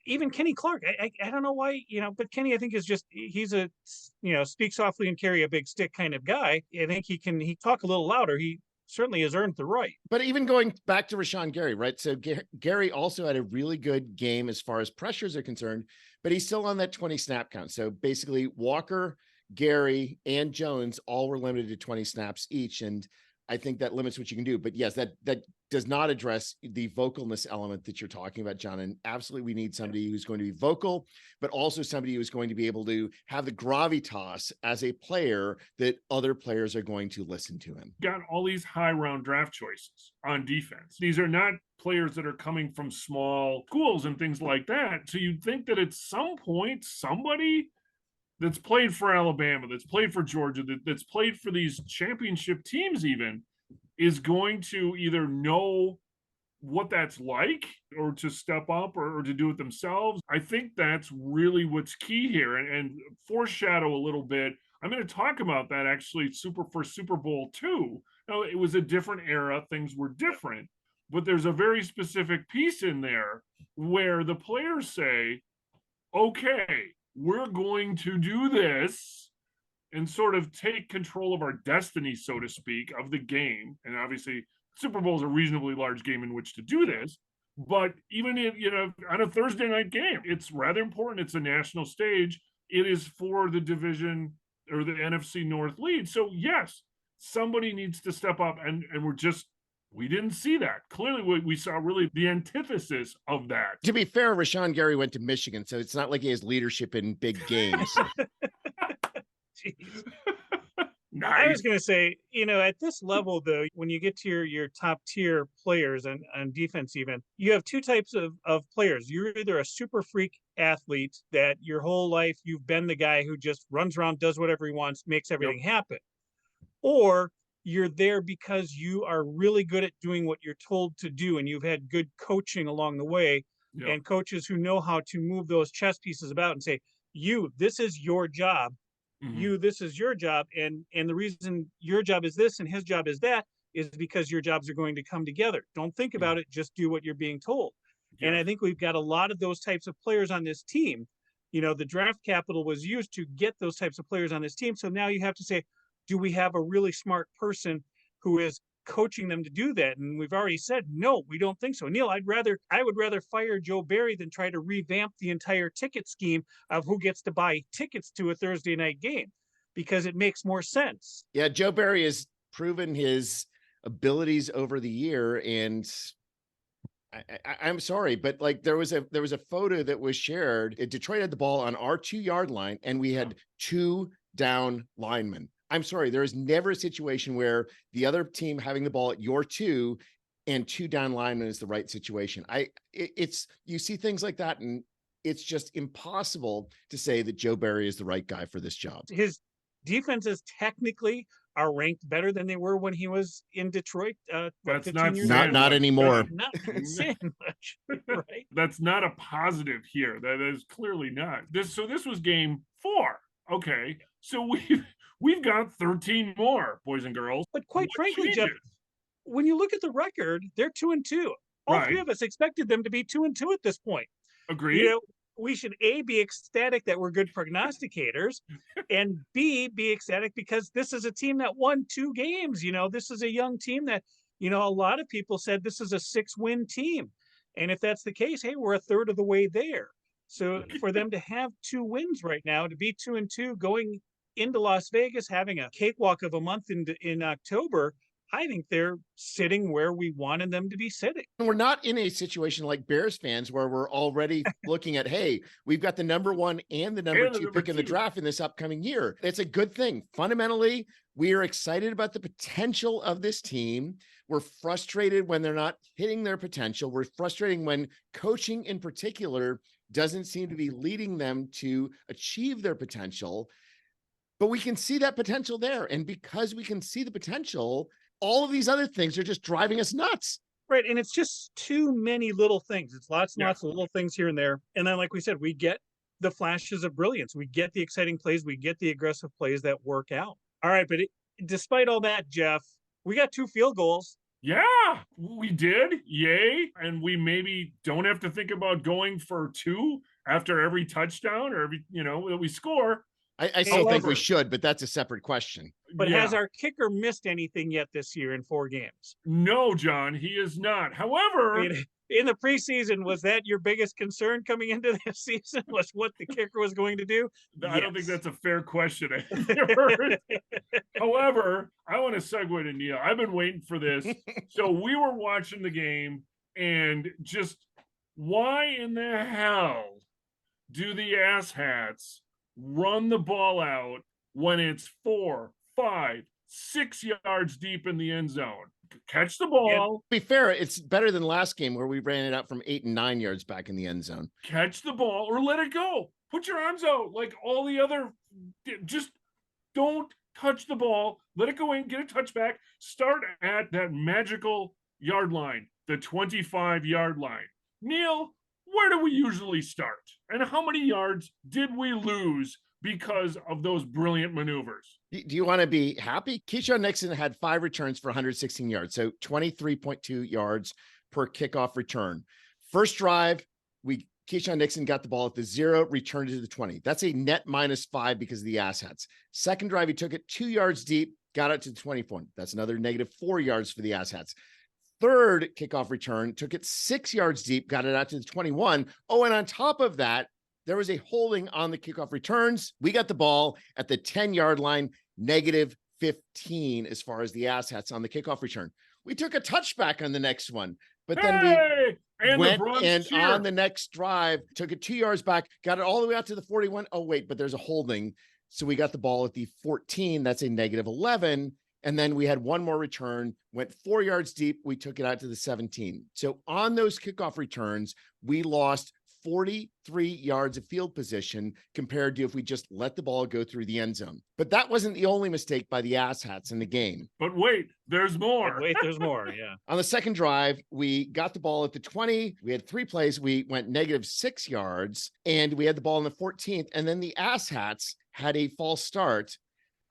Even Kenny Clark, I don't know why, but Kenny, I think is just, he's a, speak softly and carry a big stick kind of guy. I think he talk a little louder. He certainly has earned the right. But even going back to Rashawn Gary, right? So Gary also had a really good game as far as pressures are concerned, but he's still on that 20 snap count. So basically Walker, Gary, and Jones all were limited to 20 snaps each. And I think that limits what you can do. But yes, that does not address the vocalness element that you're talking about, John. And absolutely, we need somebody who's going to be vocal, but also somebody who's going to be able to have the gravitas as a player that other players are going to listen to him. Got all these high round draft choices on defense. These are not players that are coming from small schools and things like that. So you'd think that at some point, somebody that's played for Alabama, that's played for Georgia, that's played for these championship teams even, is going to either know what that's like or to step up or to do it themselves. I think that's really what's key here. And foreshadow a little bit, I'm going to talk about that actually for Super Bowl II. Now, it was a different era. Things were different. But there's a very specific piece in there where the players say, okay, we're going to do this and sort of take control of our destiny, so to speak, of the game. And obviously, Super Bowl is a reasonably large game in which to do this. But even on a Thursday night game, it's rather important. It's a national stage. It is for the division or the NFC North lead. So yes, somebody needs to step up, and we didn't see that. Clearly, we saw really the antithesis of that. To be fair, Rashawn Gary went to Michigan, so it's not like he has leadership in big games. Nice. I was going to say, at this level, though, when you get to your top tier players and on defense, even, you have two types of players. You're either a super freak athlete that your whole life you've been the guy who just runs around, does whatever he wants, makes everything happen. Or you're there because you are really good at doing what you're told to do, and you've had good coaching along the way, and coaches who know how to move those chess pieces about and say, this is your job. Mm-hmm. This is your job. And the reason your job is this and his job is that is because your jobs are going to come together. Don't think about it, just do what you're being told. And I think we've got a lot of those types of players on this team. You know, the draft capital was used to get those types of players on this team. So now you have to say, do we have a really smart person who is coaching them to do that? And we've already said, no, we don't think so. Neil, I would rather fire Joe Barry than try to revamp the entire ticket scheme of who gets to buy tickets to a Thursday night game, because it makes more sense. Yeah, Joe Barry has proven his abilities over the year, and I'm sorry, but like there was a photo that was shared. Detroit had the ball on our 2-yard line, and we had 2 down linemen. I'm sorry, there is never a situation where the other team having the ball at your 2 and 2 down linemen is the right situation. It's you see things like that, and it's just impossible to say that Joe Barry is the right guy for this job. His defenses technically are ranked better than they were when he was in Detroit. That's 15 years not ago? Not anymore. Not saying much, right? That's not a positive here. That is clearly not. This was game 4. Okay, so we've got 13 more, boys and girls. But quite What frankly, Jeff, changes? when you look at the record, they're 2-2. All three Right. of us expected them to be 2-2 at this point. Agreed. You know, we should A, be ecstatic that we're good prognosticators, and B, be ecstatic because this is a team that won 2 games. You know, this is a young team that, you know, a lot of people said this is a 6-win team. And if that's the case, hey, we're a third of the way there. So for them to have 2 wins right now, to be 2-2 going into Las Vegas, having a cakewalk of a month in October, I think they're sitting where we wanted them to be sitting. And we're not in a situation like Bears fans where we're already looking at, hey, we've got the number 1 and the number 2 pick in the draft in this upcoming year. It's a good thing. Fundamentally, we are excited about the potential of this team. We're frustrated when they're not hitting their potential. We're frustrated when coaching in particular doesn't seem to be leading them to achieve their potential. But we can see that potential there. And because we can see the potential, all of these other things are just driving us nuts. Right. And it's just too many little things. It's lots and lots of little things here and there. And then, like we said, we get the flashes of brilliance. We get the exciting plays. We get the aggressive plays that work out. All right. But despite all that, Jeff, we got 2 field goals. Yeah, we did. Yay. And we maybe don't have to think about going for 2 after every touchdown or every, that we score. I still think we should, but that's a separate question. But has our kicker missed anything yet this year in 4 games? No, John, he is not. However, I mean, in the preseason, was that your biggest concern coming into this season, was what the kicker was going to do? I don't think that's a fair question. However, I want to segue to Neil. I've been waiting for this. So we were watching the game, and just why in the hell do the asshats run the ball out when it's 4, 5, 6 yards deep in the end zone? Catch the ball. And to be fair, it's better than last game where we ran it out from 8 and 9 yards back in the end zone. Catch the ball or let it go. Put your arms out like all the other. Just don't touch the ball. Let it go in. Get a touchback. Start at that magical yard line, the 25-yard line. Neil, where do we usually start? And how many yards did we lose because of those brilliant maneuvers? Do you want to be happy? Keyshawn Nixon had 5 returns for 116 yards, so 23.2 yards per kickoff return. First drive, Keyshawn Nixon got the ball at the 0, returned it to the 20. That's a net -5 because of the asshats. Second drive, he took it 2 yards deep, got it to the 20 That's another -4 yards for the asshats. Third kickoff return, took it 6 yards deep, got it out to the 21. Oh, and on top of that, there was a holding on the kickoff returns. We got the ball at the 10-yard line, -15 as far as the asshats on the kickoff return. We took a touchback on the next one, but then we went and on the next drive, took it 2 yards back, got it all the way out to the 41. Oh, wait, but there's a holding. So we got the ball at the 14. That's a -11. And then we had one more return, went 4 yards deep. We took it out to the 17. So on those kickoff returns, we lost 43 yards of field position compared to if we just let the ball go through the end zone. But that wasn't the only mistake by the asshats in the game. But wait, there's more. But wait, there's more, yeah. On the second drive, we got the ball at the 20. We had 3 plays. We went -6 yards, and we had the ball in the 14th. And then the asshats had a false start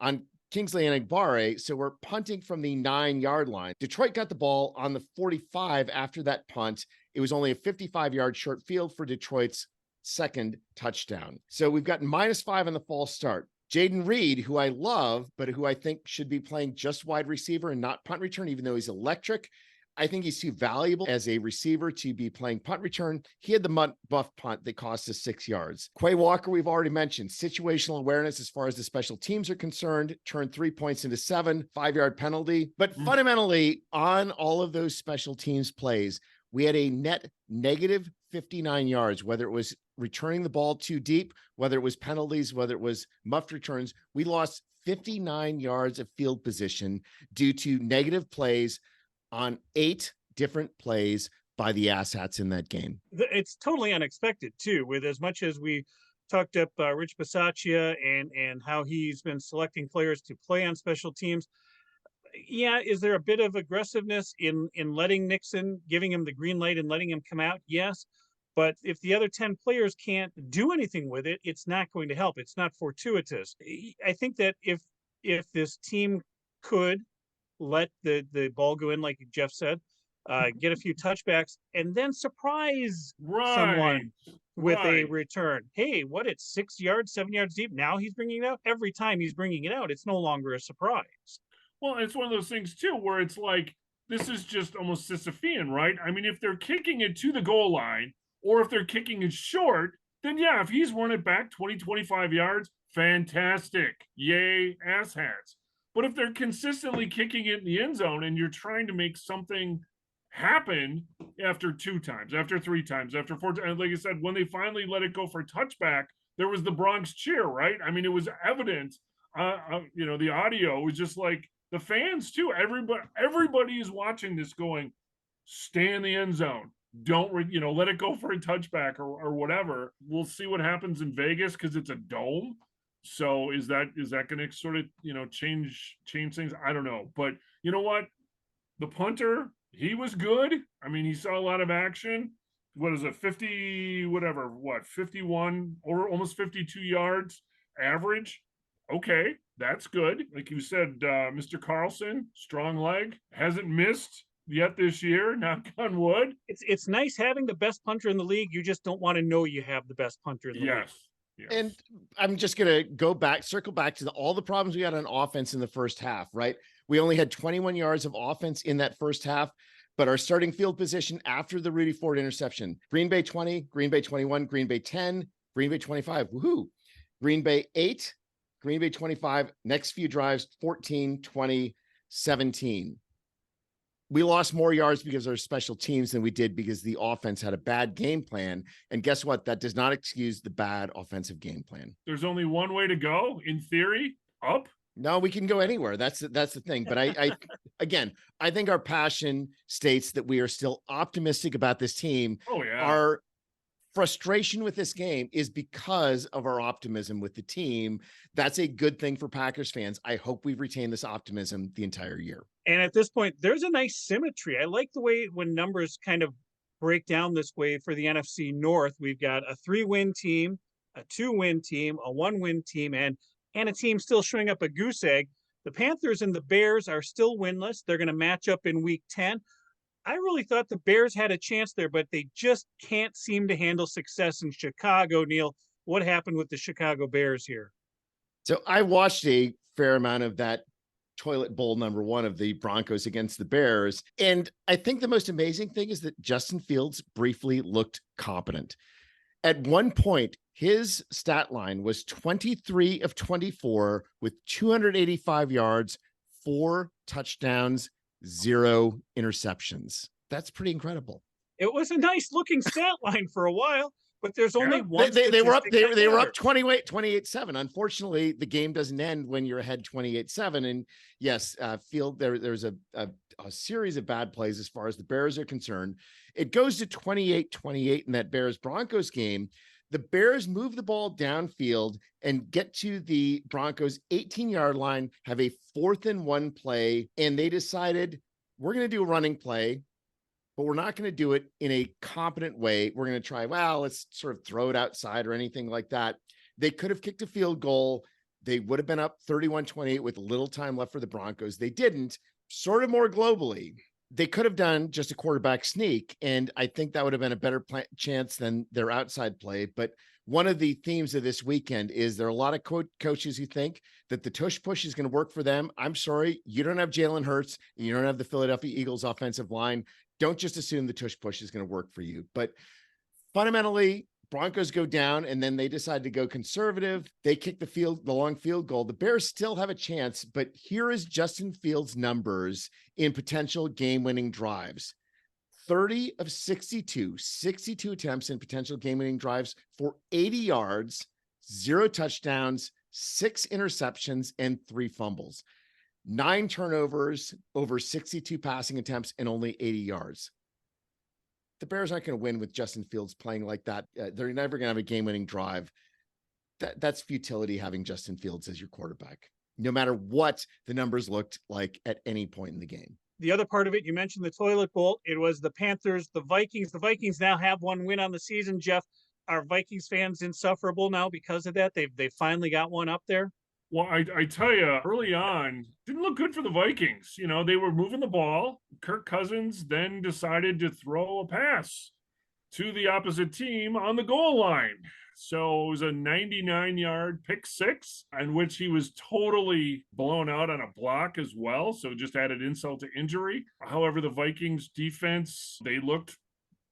on Kingsley Enagbare. So we're punting from the 9-yard line. Detroit got the ball on the 45 after that punt. It was only a 55-yard short field for Detroit's second touchdown. So we've got -5 on the false start. Jaden Reed, who I love, but who I think should be playing just wide receiver and not punt return, even though he's electric. I think he's too valuable as a receiver to be playing punt return. He had the buff punt that cost us 6 yards. Quay Walker, we've already mentioned. Situational awareness as far as the special teams are concerned. Turned 3 points into 7, 5-yard penalty. But fundamentally, on all of those special teams plays, we had a net negative 59 yards, whether it was returning the ball too deep, whether it was penalties, whether it was muffed returns. We lost 59 yards of field position due to negative plays on 8 different plays by the asshats in that game. It's totally unexpected too, with as much as we talked up Rich Bisaccia and how he's been selecting players to play on special teams. Yeah, is there a bit of aggressiveness in letting Nixon, giving him the green light and letting him come out? Yes. But if the other 10 players can't do anything with it, it's not going to help. It's not fortuitous. I think that if this team could let the ball go in, like Jeff said, get a few touchbacks, and then surprise someone with a return. Hey, what, it's 6 yards, 7 yards deep. Now he's bringing it out. Every time he's bringing it out, it's no longer a surprise. Well, it's one of those things too, where it's like, this is just almost Sisyphean, right? I mean, if they're kicking it to the goal line, or if they're kicking it short, then yeah, if he's running back 20, 25 yards, fantastic. Yay, asshats. But if they're consistently kicking it in the end zone and you're trying to make something happen after 2 times, after 3 times, after 4 times, like I said, when they finally let it go for touchback, there was the Bronx cheer, right? I mean, it was evident. The audio was just like the fans too. Everybody is watching this, going, stay in the end zone. Don't let it go for a touchback or whatever. We'll see what happens in Vegas because it's a dome. So is that going to sort of change things? I don't know, but you know what? The punter, he was good. I mean, he saw a lot of action. What is it, 51 or almost 52 yards average? Okay, that's good. Like you said, Mr. Carlson, strong leg, hasn't missed yet this year, knock on wood. It's nice having the best punter in the league. You just don't want to know you have the best punter in the league. Yes. And I'm just going to circle back to all the problems we had on offense in the first half, right? We only had 21 yards of offense in that first half, but our starting field position after the Rudy Ford interception, Green Bay 20, Green Bay 21, Green Bay 10, Green Bay 25, woohoo. Green Bay 8, Green Bay 25, next few drives, 14, 20, 17. We lost more yards because of our special teams than we did because the offense had a bad game plan. And guess what? That does not excuse the bad offensive game plan. There's only one way to go, in theory, up. No, we can go anywhere. That's the thing. But I think our passion states that we are still optimistic about this team. Oh, yeah. Our frustration with this game is because of our optimism with the team. That's a good thing for Packers fans. I hope we retain this optimism the entire year. And at this point, there's a nice symmetry. I like the way when numbers kind of break down this way for the NFC North. We've got a 3-win team, a 2-win team, a 1-win team, and a team still showing up a goose egg. The Panthers and the Bears are still winless. They're going to match up in week 10. I really thought the Bears had a chance there, but they just can't seem to handle success in Chicago. Neil, what happened with the Chicago Bears here? So I watched a fair amount of that toilet bowl number 1 of the Broncos against the Bears. And I think the most amazing thing is that Justin Fields briefly looked competent. At one point, his stat line was 23 of 24 with 285 yards, 4 touchdowns, 0 interceptions. That's pretty incredible. It was a nice looking stat line for a while, but there's only one. They were up 28-7. Unfortunately, the game doesn't end when you're ahead 28-7. And yes, Field, there's a series of bad plays as far as the Bears are concerned. It goes to 28-28 in that Bears Broncos game. The Bears move the ball downfield and get to the Broncos 18-yard line, have a 4th and 1 play, and they decided we're going to do a running play, but we're not going to do it in a competent way. We're going to try, let's sort of throw it outside or anything like that. They could have kicked a field goal. They would have been up 31-28 with little time left for the Broncos. They didn't. Sort of more globally, they could have done just a quarterback sneak, and I think that would have been a better chance than their outside play. But one of the themes of this weekend is there are a lot of coaches who think that the tush push is going to work for them. I'm sorry, you don't have Jalen Hurts, and you don't have the Philadelphia Eagles offensive line. Don't just assume the tush push is going to work for you. But fundamentally, Broncos go down, and then they decide to go conservative. They kick the long field goal. The Bears still have a chance, but here is Justin Fields' numbers in potential game-winning drives. 30 of 62 attempts in potential game-winning drives for 80 yards, 0 touchdowns, 6 interceptions, and 3 fumbles. 9 turnovers, over 62 passing attempts, and only 80 yards. The Bears aren't going to win with Justin Fields playing like that. They're never going to have a game-winning drive. That's futility having Justin Fields as your quarterback, no matter what the numbers looked like at any point in the game. The other part of it, you mentioned the toilet bowl. It was the Panthers, the Vikings. The Vikings now have 1 win on the season. Jeff, are Vikings fans insufferable now because of that? They finally got one up there. Well, I tell you, early on, didn't look good for the Vikings. You know, they were moving the ball. Kirk Cousins then decided to throw a pass to the opposite team on the goal line. So it was a 99-yard pick six, in which he was totally blown out on a block as well. So just added insult to injury. However, the Vikings defense, they looked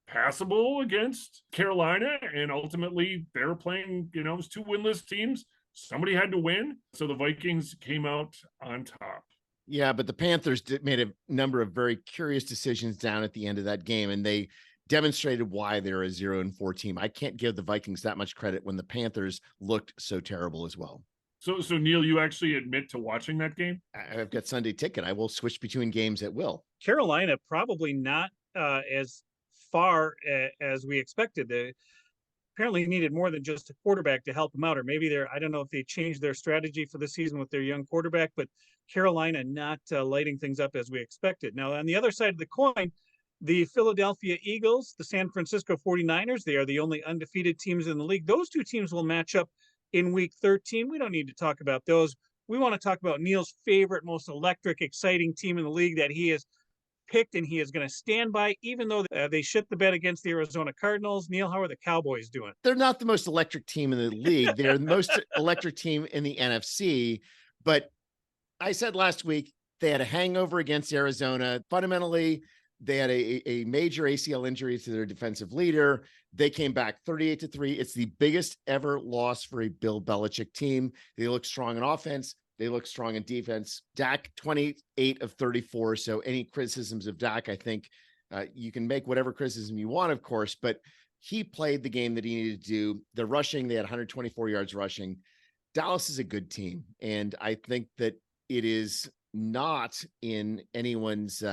passable against Carolina, and ultimately they were playing, it was 2 winless teams. Somebody had to win, so the Vikings came out on top. Yeah, but the Panthers made a number of very curious decisions down at the end of that game, and they demonstrated why they're a 0-4 team. I can't give the Vikings that much credit when the Panthers looked so terrible as well. So Neil, you actually admit to watching that game? I've got Sunday ticket. I will switch between games at will. Carolina probably not as far as we expected. They apparently needed more than just a quarterback to help them out, or maybe I don't know if they changed their strategy for the season with their young quarterback, but Carolina not lighting things up as we expected. Now, on the other side of the coin, the Philadelphia Eagles, the San Francisco 49ers, they are the only undefeated teams in the league. Those 2 teams will match up in week 13. We don't need to talk about those. We want to talk about Neil's favorite, most electric, exciting team in the league that he has picked and he is going to stand by, even though they shit the bed against the Arizona Cardinals. Neil, how are the Cowboys doing? They're not the most electric team in the league. They're the most electric team in the NFC. But I said last week, they had a hangover against Arizona. Fundamentally, they had a major ACL injury to their defensive leader. They came back 38-3. It's the biggest ever loss for a Bill Belichick team. They look strong in offense. They look strong in defense. Dak, 28 of 34. So any criticisms of Dak, I think you can make whatever criticism you want, of course, but he played the game that he needed to do. The rushing, they had 124 yards rushing. Dallas is a good team. And I think that it is not in anyone's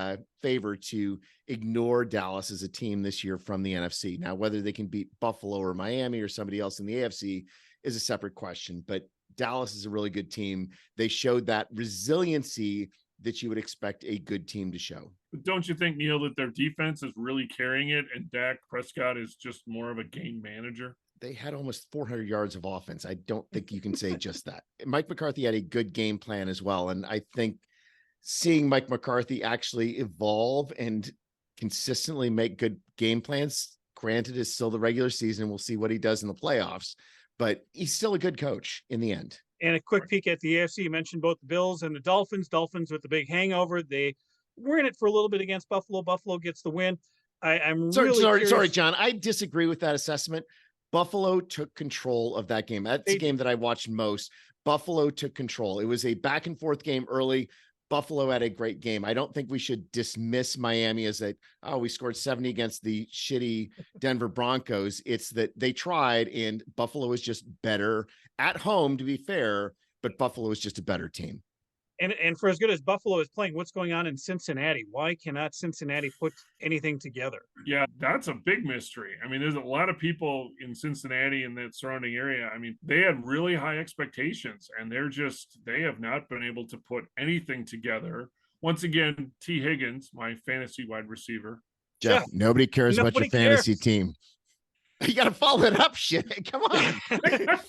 favor to ignore Dallas as a team this year from the NFC. Now, whether they can beat Buffalo or Miami or somebody else in the AFC is a separate question, but Dallas is a really good team. They showed that resiliency that you would expect a good team to show. But don't you think, Neil, that their defense is really carrying it and Dak Prescott is just more of a game manager? They had almost 400 yards of offense. I don't think you can say just that. Mike McCarthy had a good game plan as well. And I think seeing Mike McCarthy actually evolve and consistently make good game plans, granted, it's still the regular season. We'll see what he does in the playoffs, but he's still a good coach in the end. And a quick peek at the AFC. You mentioned both the Bills and the Dolphins. Dolphins with the big hangover. They were in it for a little bit against Buffalo. Buffalo gets the win. I'm sorry, John. I disagree with that assessment. Buffalo took control of that game. That's the game that I watched most. Buffalo took control. It was a back and forth game early. Buffalo had a great game. I don't think we should dismiss Miami as we scored 70 against the shitty Denver Broncos. It's that they tried and Buffalo is just better at home, to be fair, but Buffalo is just a better team. And for as good as Buffalo is playing, what's going on in Cincinnati? Why cannot Cincinnati put anything together? Yeah, that's a big mystery. I mean, there's a lot of people in Cincinnati and that surrounding area. I mean, they had really high expectations and they have not been able to put anything together. Once again, T. Higgins, my fantasy wide receiver. Jeff, nobody cares about your fantasy team. You got to follow it up, shit. Come on.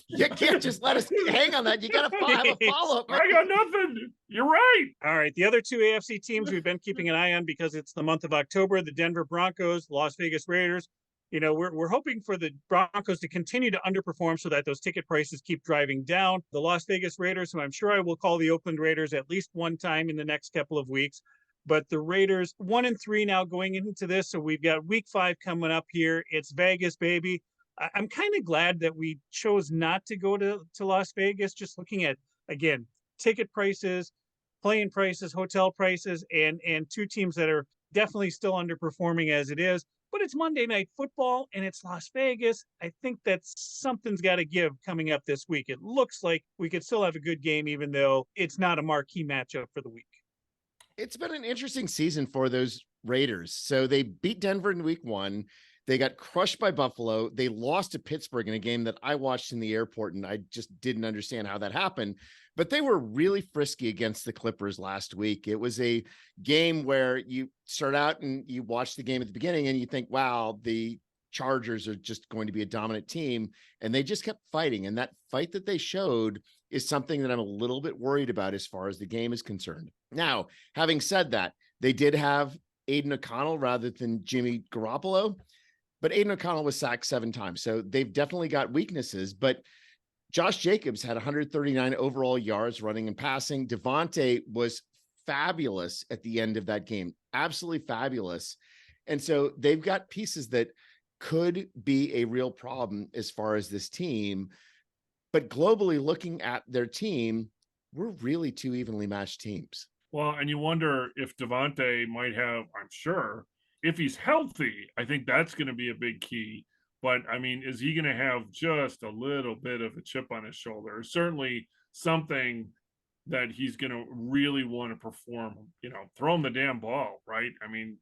You can't just let us hang on that. You got to have a follow-up. I got nothing. You're right. All right. The other two AFC teams we've been keeping an eye on because it's the month of October, the Denver Broncos, Las Vegas Raiders. You know, we're hoping for the Broncos to continue to underperform so that those ticket prices keep driving down. The Las Vegas Raiders, who I'm sure I will call the Oakland Raiders at least one time in the next couple of weeks. But the Raiders 1-3 now going into this. So we've got week 5 coming up here. It's Vegas, baby. I'm kind of glad that we chose not to go to Las Vegas, just looking at, again, ticket prices, playing prices, hotel prices, and two teams that are definitely still underperforming as it is. But it's Monday Night Football and it's Las Vegas. I think that something's got to give coming up this week. It looks like we could still have a good game, even though it's not a marquee matchup for the week. It's been an interesting season for those Raiders. So they beat Denver in week 1. They got crushed by Buffalo. They lost to Pittsburgh in a game that I watched in the airport, and I just didn't understand how that happened. But they were really frisky against the Clippers last week. It was a game where you start out and you watch the game at the beginning and you think, wow, the Chargers are just going to be a dominant team. And they just kept fighting. And that fight that they showed is something that I'm a little bit worried about as far as the game is concerned. Now, having said that, they did have Aiden O'Connell rather than Jimmy Garoppolo, but Aiden O'Connell was sacked 7 times. So they've definitely got weaknesses, but Josh Jacobs had 139 overall yards running and passing. Devontae was fabulous at the end of that game. Absolutely fabulous. And so they've got pieces that could be a real problem as far as this team. But globally, looking at their team, we're really 2 evenly matched teams. Well, and you wonder if Devontae might have, I'm sure, if he's healthy, I think that's going to be a big key. But I mean, is he going to have just a little bit of a chip on his shoulder? Certainly something that he's going to really want to perform, throw him the damn ball, right? I mean,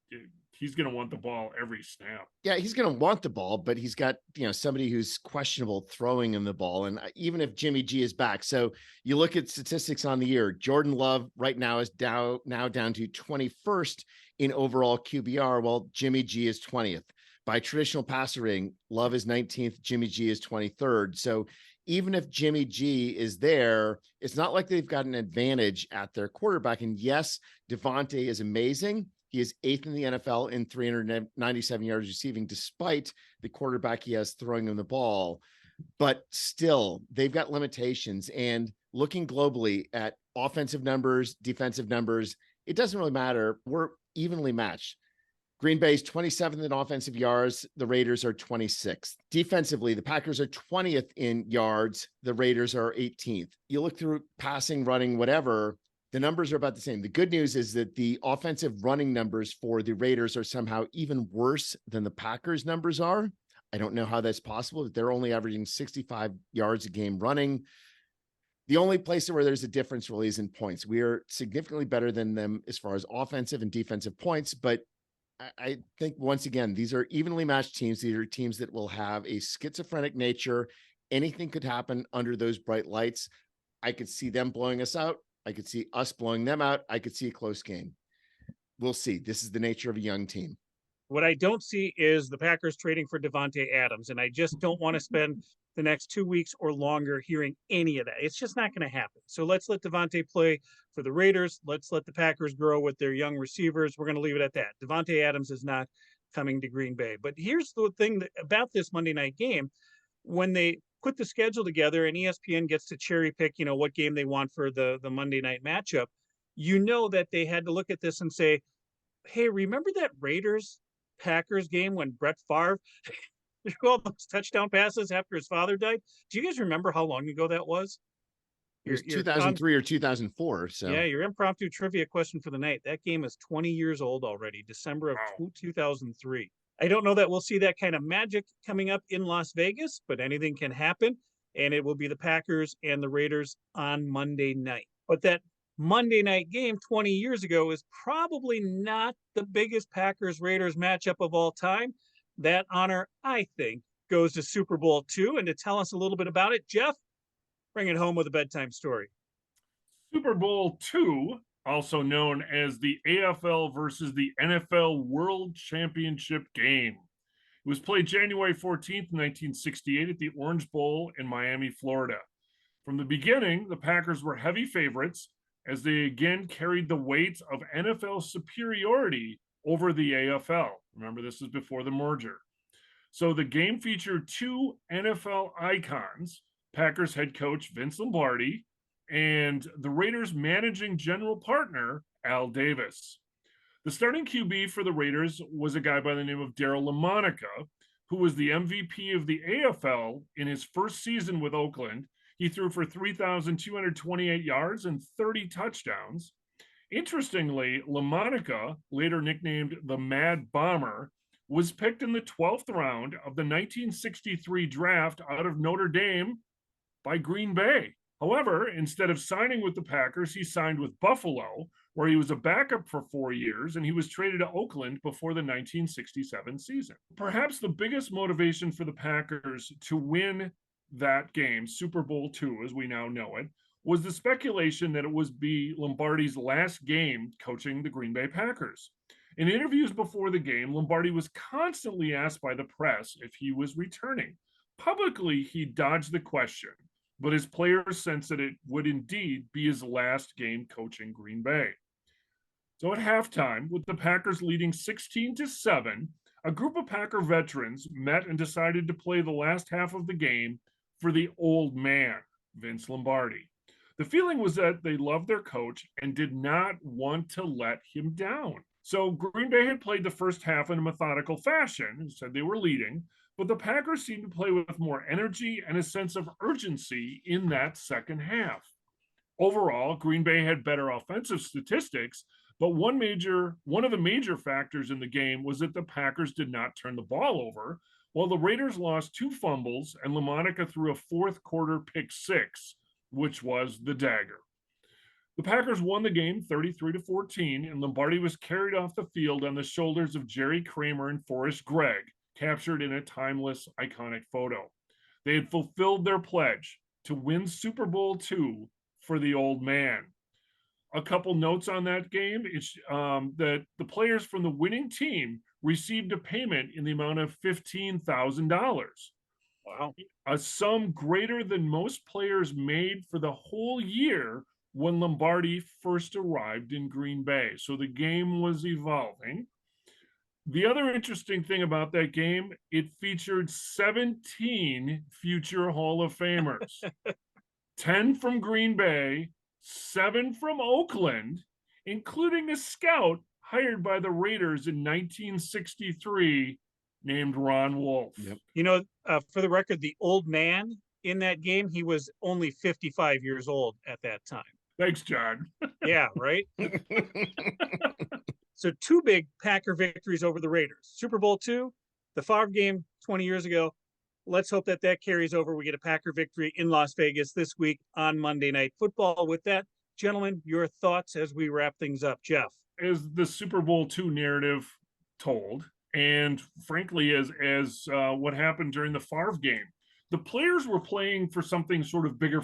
he's going to want the ball every snap. Yeah, he's going to want the ball, but he's got, somebody who's questionable throwing him the ball. And even if Jimmy G is back. So you look at statistics on the year, Jordan Love right now is down to 21st in overall QBR, while Jimmy G is 20th. By traditional passer rating, Love is 19th, Jimmy G is 23rd. So even if Jimmy G is there, it's not like they've got an advantage at their quarterback. And yes, Devontae is amazing. He is 8th in the NFL in 397 yards receiving, despite the quarterback he has throwing him the ball. But still, they've got limitations. And looking globally at offensive numbers, defensive numbers, it doesn't really matter. We're evenly matched. Green Bay's 27th in offensive yards. The Raiders are 26th. Defensively, the Packers are 20th in yards. The Raiders are 18th. You look through passing, running, whatever, the numbers are about the same. The good news is that the offensive running numbers for the Raiders are somehow even worse than the Packers numbers are. I don't know how that's possible, but they're only averaging 65 yards a game running. The only place where there's a difference really is in points. We are significantly better than them as far as offensive and defensive points, but I think, once again, these are evenly matched teams. These are teams that will have a schizophrenic nature. Anything could happen under those bright lights. I could see them blowing us out. I could see us blowing them out. I could see a close game. We'll see. This is the nature of a young team. What I don't see is the Packers trading for Davante Adams, and I just don't want to spend the next 2 weeks or longer hearing any of that. It's just not going to happen. So let's let Davante play for the Raiders. Let's let the Packers grow with their young receivers. We're going to leave it at that. Davante Adams is not coming to Green Bay. But here's the thing about this Monday night game. When they put the schedule together and ESPN gets to cherry pick, what game they want for the Monday night matchup, that they had to look at this and say, hey, remember that Raiders-Packers game when Brett Favre threw all those touchdown passes after his father died? Do you guys remember how long ago that was? It was 2003 or 2004. So yeah, your impromptu trivia question for the night. That game is 20 years old already, December of 2003. I don't know that we'll see that kind of magic coming up in Las Vegas, but anything can happen. And it will be the Packers and the Raiders on Monday night. But that Monday night game 20 years ago is probably not the biggest Packers-Raiders matchup of all time. That honor, I think, goes to Super Bowl II. And to tell us a little bit about it, Jeff, bring it home with a bedtime story. Super Bowl II, also known as the AFL versus the NFL World Championship game. It was played January 14th, 1968 at the Orange Bowl in Miami, Florida. From the beginning, the Packers were heavy favorites as they again carried the weight of NFL superiority over the AFL. Remember, this is before the merger. So the game featured two NFL icons, Packers head coach Vince Lombardi and the Raiders managing general partner, Al Davis. The starting QB for the Raiders was a guy by the name of Darryl LaMonica, who was the MVP of the AFL in his first season with Oakland. He threw for 3,228 yards and 30 touchdowns. Interestingly, LaMonica, later nicknamed the Mad Bomber, was picked in the 12th round of the 1963 draft out of Notre Dame by Green Bay. However, instead of signing with the Packers, he signed with Buffalo, where he was a backup for 4 years, and he was traded to Oakland before the 1967 season. Perhaps the biggest motivation for the Packers to win that game, Super Bowl II, as we now know it, was the speculation that it would be Lombardi's last game coaching the Green Bay Packers. In interviews before the game, Lombardi was constantly asked by the press if he was returning. Publicly, he dodged the question, but his players sensed that it would indeed be his last game coaching Green Bay. So at halftime, with the Packers leading 16-7, a group of Packer veterans met and decided to play the last half of the game for the old man, Vince Lombardi. The feeling was that they loved their coach and did not want to let him down. So Green Bay had played the first half in a methodical fashion and said they were leading, but the Packers seemed to play with more energy and a sense of urgency in that second half. Overall, Green Bay had better offensive statistics, but one of the major factors in the game was that the Packers did not turn the ball over, while the Raiders lost 2 fumbles and LaMonica threw a fourth quarter pick 6, which was the dagger. The Packers won the game 33-14, and Lombardi was carried off the field on the shoulders of Jerry Kramer and Forrest Gregg, captured in a timeless, iconic photo. They had fulfilled their pledge to win Super Bowl II for the old man. A couple notes on that game is that the players from the winning team received a payment in the amount of $15,000. Wow. A sum greater than most players made for the whole year when Lombardi first arrived in Green Bay. So the game was evolving. The other interesting thing about that game, it featured 17 future Hall of Famers, 10 from Green Bay, 7 from Oakland, including a scout hired by the Raiders in 1963 named Ron Wolf. Yep. You know, for the record, the old man in that game, he was only 55 years old at that time. Thanks, John. Yeah, right? So 2 big Packer victories over the Raiders. Super Bowl II, the Favre game 20 years ago. Let's hope that carries over. We get a Packer victory in Las Vegas this week on Monday Night Football. With that, gentlemen, your thoughts as we wrap things up. Jeff. As the Super Bowl II narrative told, and frankly, as what happened during the Favre game, the players were playing for something sort of bigger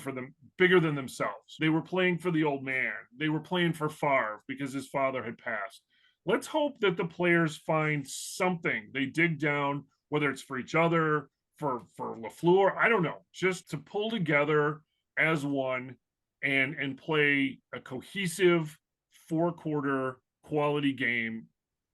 than themselves. They were playing for the old man. They were playing for Favre because his father had passed. Let's hope that the players find something. They dig down, whether it's for each other, for LaFleur, I don't know, just to pull together as one and play a cohesive 4-quarter quality game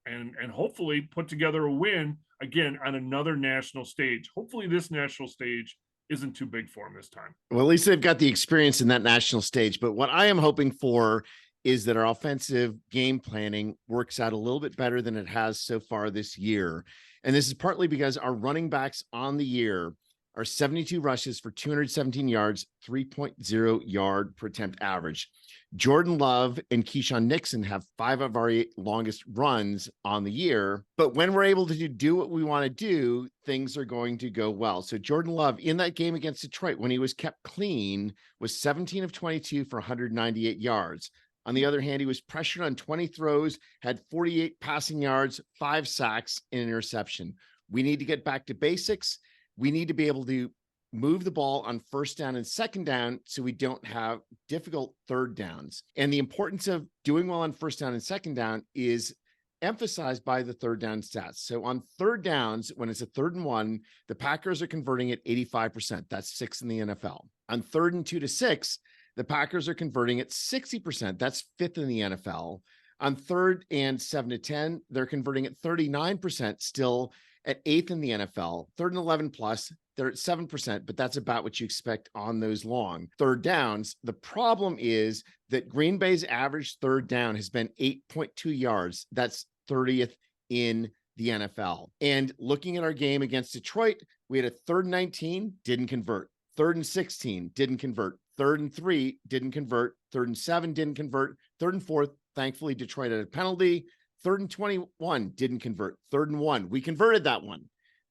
and hopefully put together a win again on another national stage. Hopefully this national stage isn't too big for them this time. Well, at least they've got the experience in that national stage. But what I am hoping for is that our offensive game planning works out a little bit better than it has so far this year. And this is partly because our running backs on the year are 72 rushes for 217 yards, 3.0 yard per attempt average. Jordan Love and Keyshawn Nixon have 5 of our 8 longest runs on the year. But when we're able to do what we want to do, things are going to go well. So Jordan Love in that game against Detroit, when he was kept clean, was 17 of 22 for 198 yards. On the other hand, he was pressured on 20 throws, had 48 passing yards, 5 sacks, and an interception. We need to get back to basics. We need to be able to move the ball on first down and second down so we don't have difficult third downs. And the importance of doing well on first down and second down is emphasized by the third down stats. So on third downs, when it's a 3rd and 1, the Packers are converting at 85%. That's 6th in the NFL. On 3rd and 2 to 6, the Packers are converting at 60%. That's 5th in the NFL. On 3rd and 7 to 10, they're converting at 39%, still at 8th in the NFL. 3rd and 11 plus, they're at 7%, but that's about what you expect on those long third downs. The problem is that Green Bay's average third down has been 8.2 yards. That's 30th in the NFL. And looking at our game against Detroit, we had a 3rd and 19, didn't convert. 3rd and 16, didn't convert. 3rd and 3, didn't convert. 3rd and 7, didn't convert. 3rd and 4th, thankfully, Detroit had a penalty. 3rd and 21, didn't convert. 3rd and 1, we converted that one.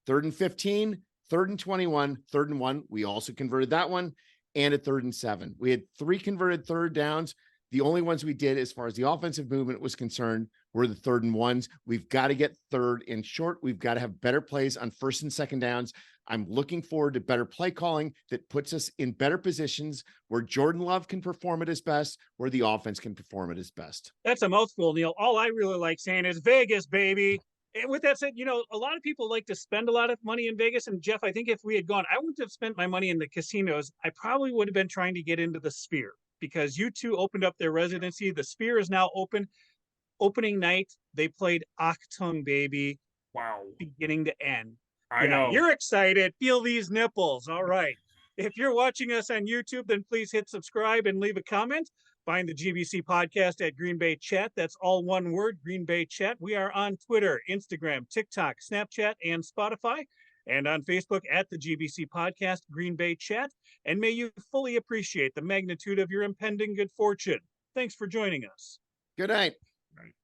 3rd and 15, 3rd and 21, 3rd and 1, we also converted that one. And a 3rd and 7. We had 3 converted third downs. The only ones we did as far as the offensive movement was concerned were the 3rd and 1s. We've got to get 3rd and short. We've got to have better plays on 1st and 2nd downs. I'm looking forward to better play calling that puts us in better positions where Jordan Love can perform at his best, where the offense can perform at his best. That's a mouthful, Neil. All I really like saying is Vegas, baby. And with that said, a lot of people like to spend a lot of money in Vegas. And Jeff, I think if we had gone, I wouldn't have spent my money in the casinos. I probably would have been trying to get into the Sphere because U2 opened up their residency. The Sphere is now open. Opening night, they played Achtung, baby. Wow. Beginning to end. I know. You're excited. Feel these nipples. All right. If you're watching us on YouTube, then please hit subscribe and leave a comment. Find the GBC podcast at Green Bay Chat. That's all one word, Green Bay Chat. We are on Twitter, Instagram, TikTok, Snapchat, and Spotify, and on Facebook at the GBC podcast, Green Bay Chat. And may you fully appreciate the magnitude of your impending good fortune. Thanks for joining us. Good night.